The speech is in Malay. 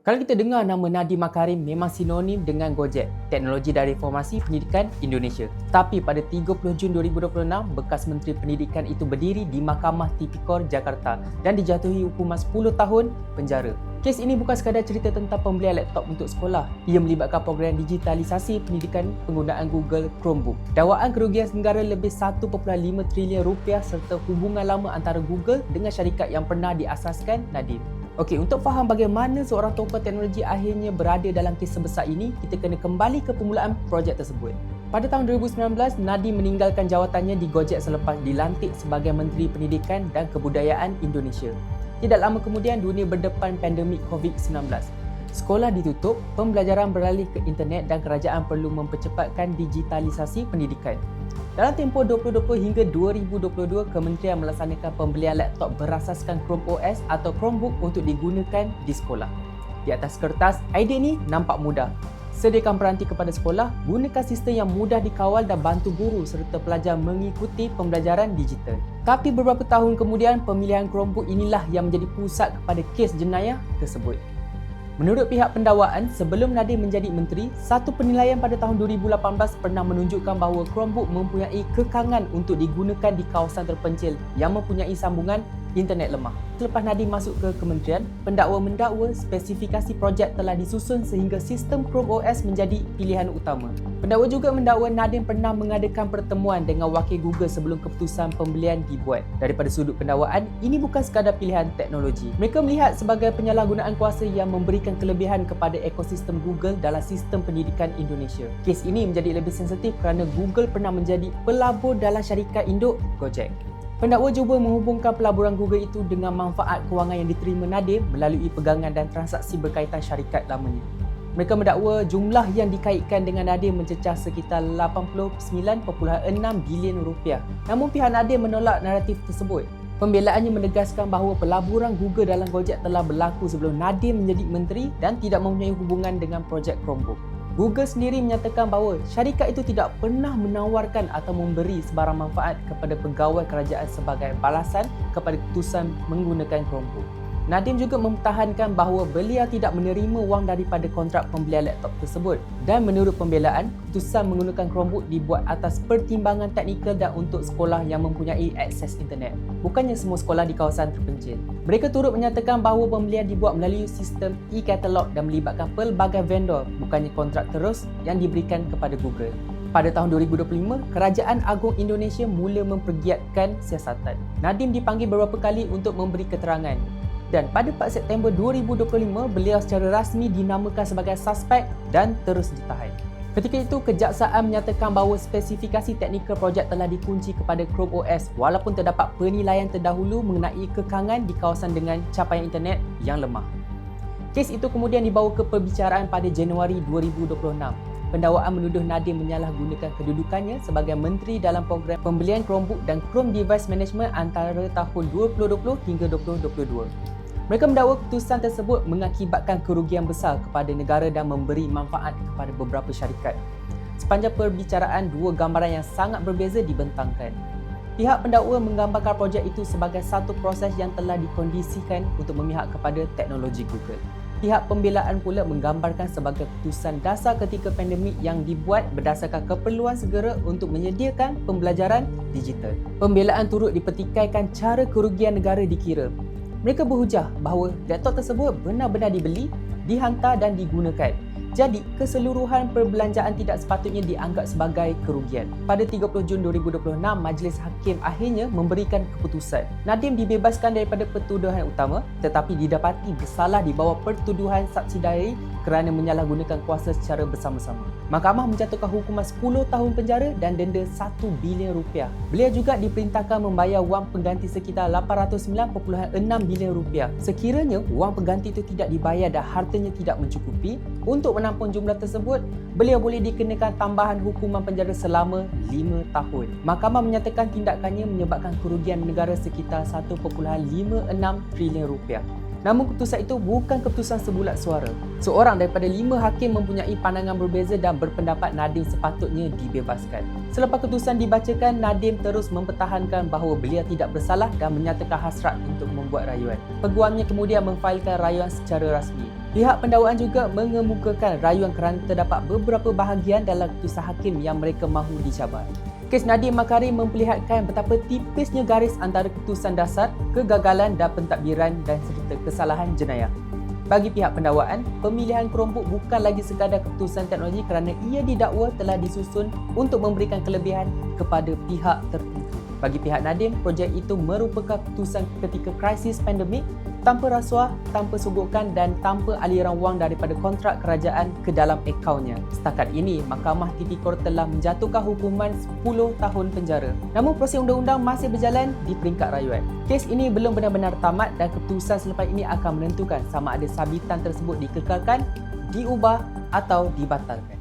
Kalau kita dengar nama Nadiem Makarim memang sinonim dengan Gojek, teknologi dan reformasi pendidikan Indonesia. Tapi pada 30 Jun 2026, bekas Menteri Pendidikan itu berdiri di Mahkamah Tipikor Jakarta dan dijatuhi hukuman 10 tahun penjara. Kes ini bukan sekadar cerita tentang pembelian laptop untuk sekolah. Ia melibatkan program digitalisasi pendidikan penggunaan Google Chromebook. Dakwaan kerugian negara lebih 1.5 trilion rupiah serta hubungan lama antara Google dengan syarikat yang pernah diasaskan Nadiem. Okey, untuk faham bagaimana seorang tokoh teknologi akhirnya berada dalam kes sebesar ini, kita kena kembali ke permulaan projek tersebut. Pada tahun 2019, Nadiem meninggalkan jawatannya di Gojek selepas dilantik sebagai Menteri Pendidikan dan Kebudayaan Indonesia. Tidak lama kemudian, dunia berdepan pandemik COVID-19. Sekolah ditutup, pembelajaran beralih ke internet dan kerajaan perlu mempercepatkan digitalisasi pendidikan. Dalam tempoh 2020 hingga 2022, kementerian melaksanakan pembelian laptop berasaskan Chrome OS atau Chromebook untuk digunakan di sekolah. Di atas kertas, idea ni nampak mudah. Sediakan peranti kepada sekolah, gunakan sistem yang mudah dikawal dan bantu guru serta pelajar mengikuti pembelajaran digital. Tapi beberapa tahun kemudian, pemilihan Chromebook inilah yang menjadi pusat kepada kes jenayah tersebut. Menurut pihak pendakwaan, sebelum Nadiem menjadi menteri, satu penilaian pada tahun 2018 pernah menunjukkan bahawa Chromebook mempunyai kekangan untuk digunakan di kawasan terpencil yang mempunyai sambungan internet lemah. Selepas Nadiem masuk ke kementerian, pendakwa mendakwa spesifikasi projek telah disusun sehingga sistem Chrome OS menjadi pilihan utama. Pendakwa juga mendakwa Nadiem pernah mengadakan pertemuan dengan wakil Google sebelum keputusan pembelian dibuat. Daripada sudut pendakwaan, ini bukan sekadar pilihan teknologi. Mereka melihat sebagai penyalahgunaan kuasa yang memberikan kelebihan kepada ekosistem Google dalam sistem pendidikan Indonesia. Kes ini menjadi lebih sensitif kerana Google pernah menjadi pelabur dalam syarikat induk Gojek. Pendakwa cuba menghubungkan pelaburan Google itu dengan manfaat kewangan yang diterima Nadiem melalui pegangan dan transaksi berkaitan syarikat lamanya. Mereka mendakwa jumlah yang dikaitkan dengan Nadiem mencecah sekitar 89.6 bilion rupiah. Namun pihak Nadiem menolak naratif tersebut. Pembelaannya menegaskan bahawa pelaburan Google dalam Gojek telah berlaku sebelum Nadiem menjadi menteri dan tidak mempunyai hubungan dengan projek Chromebook. Google sendiri menyatakan bahawa syarikat itu tidak pernah menawarkan atau memberi sebarang manfaat kepada pegawai kerajaan sebagai balasan kepada keputusan menggunakan Chromebook. Nadiem juga mempertahankan bahawa beliau tidak menerima wang daripada kontrak pembelian laptop tersebut dan menurut pembelaan, keputusan menggunakan Chromebook dibuat atas pertimbangan teknikal dan untuk sekolah yang mempunyai akses internet, bukannya semua sekolah di kawasan terpencil. Mereka turut menyatakan bahawa pembelian dibuat melalui sistem e-katalog dan melibatkan pelbagai vendor, bukannya kontrak terus yang diberikan kepada Google. Pada tahun 2025, Kerajaan Agong Indonesia mula mempergiatkan siasatan. Nadiem dipanggil beberapa kali untuk memberi keterangan. Dan pada 4 September 2025, beliau secara rasmi dinamakan sebagai suspek dan terus ditahan. Ketika itu, Kejaksaan menyatakan bahawa spesifikasi teknikal projek telah dikunci kepada Chrome OS walaupun terdapat penilaian terdahulu mengenai kekangan di kawasan dengan capaian internet yang lemah. Kes itu kemudian dibawa ke perbicaraan pada Januari 2026. Pendakwaan menuduh Nadiem menyalahgunakan kedudukannya sebagai menteri dalam program pembelian Chromebook dan Chrome Device Management antara tahun 2020 hingga 2022. Mereka mendakwa keputusan tersebut mengakibatkan kerugian besar kepada negara dan memberi manfaat kepada beberapa syarikat. Sepanjang perbicaraan, dua gambaran yang sangat berbeza dibentangkan. Pihak pendakwa menggambarkan projek itu sebagai satu proses yang telah dikondisikan untuk memihak kepada teknologi Google. Pihak pembelaan pula menggambarkan sebagai keputusan dasar ketika pandemik yang dibuat berdasarkan keperluan segera untuk menyediakan pembelajaran digital. Pembelaan turut dipertikaikan cara kerugian negara dikira. Mereka berhujah bahawa laptop tersebut benar-benar dibeli, dihantar dan digunakan. Jadi, keseluruhan perbelanjaan tidak sepatutnya dianggap sebagai kerugian. Pada 30 Jun 2026, Majlis Hakim akhirnya memberikan keputusan. Nadiem dibebaskan daripada pertuduhan utama tetapi didapati bersalah di bawah pertuduhan subsidiari kerana menyalahgunakan kuasa secara bersama-sama. Mahkamah menjatuhkan hukuman 10 tahun penjara dan denda 1 bilion rupiah. Beliau juga diperintahkan membayar wang pengganti sekitar 809.6 bilion rupiah. Sekiranya wang pengganti itu tidak dibayar dan hartanya tidak mencukupi, untuk menampung jumlah tersebut, beliau boleh dikenakan tambahan hukuman penjara selama 5 tahun. Mahkamah menyatakan tindakannya menyebabkan kerugian negara sekitar 1.56 trilion rupiah. Namun keputusan itu bukan keputusan sebulat suara. Seorang daripada 5 hakim mempunyai pandangan berbeza dan berpendapat Nadiem sepatutnya dibebaskan. Selepas keputusan dibacakan, Nadiem terus mempertahankan bahawa beliau tidak bersalah dan menyatakan hasrat untuk membuat rayuan. Peguamnya kemudian memfailkan rayuan secara rasmi. Pihak pendakwaan juga mengemukakan rayuan kerana terdapat beberapa bahagian dalam keputusan hakim yang mereka mahu dicabar. Kes Nadiem Makarim memperlihatkan betapa tipisnya garis antara keputusan dasar, kegagalan dan pentadbiran dan serta kesalahan jenayah. Bagi pihak pendakwaan, pemilihan kerombok bukan lagi sekadar keputusan teknologi kerana ia didakwa telah disusun untuk memberikan kelebihan kepada pihak tertentu. Bagi pihak Nadiem, projek itu merupakan keputusan ketika krisis pandemik tanpa rasuah, tanpa sogokan dan tanpa aliran wang daripada kontrak kerajaan ke dalam akaunnya. Setakat ini, Mahkamah Tipikor telah menjatuhkan hukuman 10 tahun penjara. Namun proses undang-undang masih berjalan di peringkat rayuan. Kes ini belum benar-benar tamat dan keputusan selepas ini akan menentukan sama ada sabitan tersebut dikekalkan, diubah atau dibatalkan.